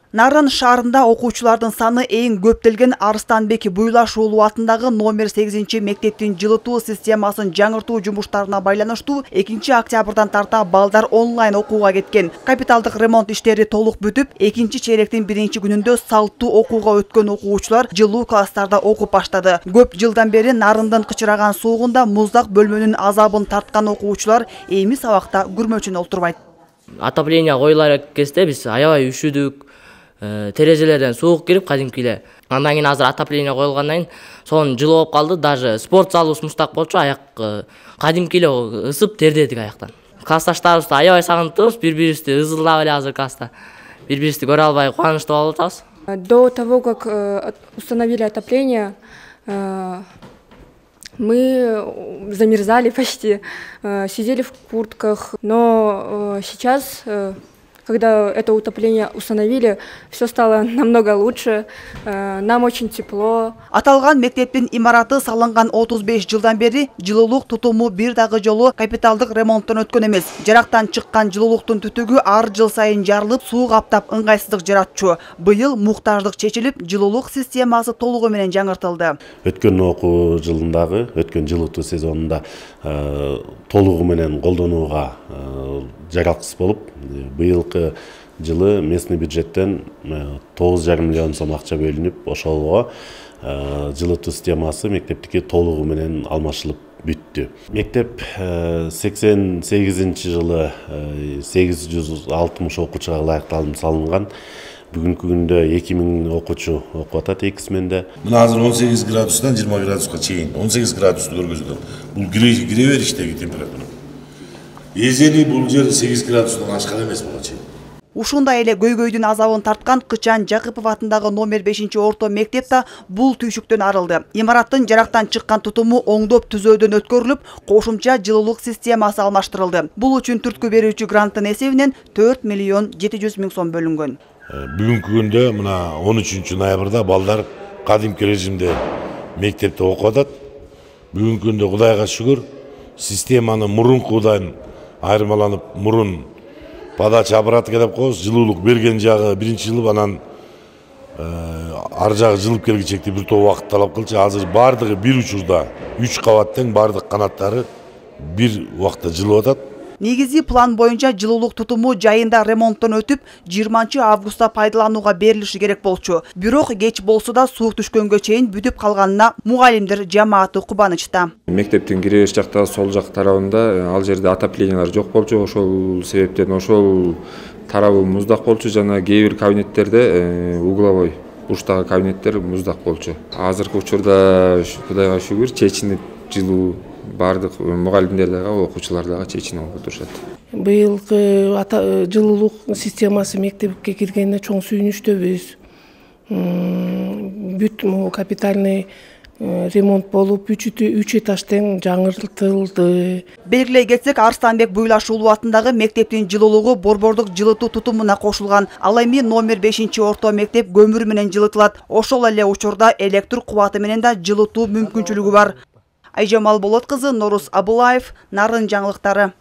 Нарын шаарында окуучулардын саны эң көптөлгөн Арыстанбек Буйлаш уулу атындагы номер 8 мектептин жылытуу системасын жаңыртуу жумуштарына байланыштуу 2 октябрдан тарта балдар онлайн окууга кеткен. Капиталдык ремонт иштери толук бүтүп, 2 чейректин 1 күнүндө салттуу окууга өткөн окуучулар жылуу класстарда окуп баштады. Көп жылдан бери Нарындын кычыраган суугунда муздак бөлмөнүн азабын тарткан окуучулар эми сабакта күрмөчүн олтурбайт. Отопление коюлар кезде биз аябай үшүдүк. Терезелерден суук кирип кадимки эле. Андан кийин азыр отопление коюлгандан кийин сонун жылуу болуп калды. Даже спорт залыбыз муздак болчу, аяк кадимки эле ысып тердедик аяктан. Классташтарыбызды аябай сагынтыбыз, бири-бирибизди ызылдап эле азыр класста. Бири-бирибизди көрө албай кубанычтуу болуп атабыз. До того, как установили отопление, мы замерзали почти, сидели в куртках, но сейчас, когда это утопление установили, все стало намного лучше, нам очень тепло. Аталган мектептин имараты салынган 35 жылдан бери жылуулук тутуму бир дагы жолу капиталдык ремонттон өткөн эмес. Жарактан чыккан жылуулуктун түтүгү ар жыл сайын жарылып, суу каптап ыңгайсыздык жаратчу. Быйыл муктаждык чечилип, жылуулук системасы толугу менен жаңыртылды. Өткөн окуу жылындагы, өткөн жылытуу сезонунда толугу менен колдонууга жаралкыс болуп, быйылкы жылы местный бюджеттен 9,5 миллион сом акча бөлүнүп, ошолго жылытуу системасы мектептики толугу менен алмашылып бүттү. Мектеп 88 жылы 860 окуучуга ылайыкталып салынган. Бүгүнкү күндө 2000 окуучу окуп атат эки сменде. Мына азыр 18 градустан 20 градуска чейин 18 градусту көргөзүлөт. Бул кире бериштеги температура. Эзели бул жер 8 градустан ашкан эмес буга чейин. Ушундай эле көйгөйдүн азабын тарткан Кычан Жакыпов атындагы номер 5 орто мектепте бул түйшүктөн арылды. Имараттын жарактан чыккан тутуму оңдоп түзөөдөн өткөрүлүп, кошумча жылуулук системасы алмаштырылды. Бул үчүн түрткү берүүчү гранттын эсебинен 4 миллион 700 миң сом бөлүнгөн. Бүгүнкү күндө мына 13 ноябрда балдар кадимки режимде мектепте окуп атат. Бүгүнкү күндө Кудайга шүгүр, системаны мурункудан айырмаланып, мурун подача аппараты деп коебуз, жылуулук берген жагы биринчи жылып, анан ар жагы жылып келгичекти бир топ убакыт талап кылчу. Азыр бардыгы бир учурда 3 кабаттын бардык канаттары бир убакта жылып атат. Негизи план боюнча жылуулук тутуму жайында ремонттон өтүп, 20 августта пайдаланууга берилиши керек болчу. Бирок кеч болсо да суук түшкөнгө чейин бүтүп калганына мугалимдер жамааты кубанычта. Мектептин киребеш жакта сол жак тарабында ал жерде отоплениялар жок болчу. Ошол себептен ошол тарабы муздак болчу. Жана кээ бир кабинеттерде угловой бурчтагы кабинеттер муздак болчу. Азыркы учурда Кудайга шүгүр чечинип жылуу бардык мугалимдер дагы окуучулар дагы чечинип алып отурушат. Быйылкы жылуулук системасы мектепке киргенине чоң сүйүнүчтөбүз. Бүт капитальный ремонт болуп, 3 этажден жаңыртылды. Белгилей кетсек, Арыстанбек Буйлаш уулу атындагы мектептин жылуулугу борбордук жылытуу тутумуна кошулган. Ал эми номер 5 орто мектеп көмүр менен жылытылат. Ошол эле учурда электр кубаты менен да жылытуу мүмкүнчүлүгү бар. Айжамал Болот кызы, Норус Абулаев, Нарын жаңылыктары.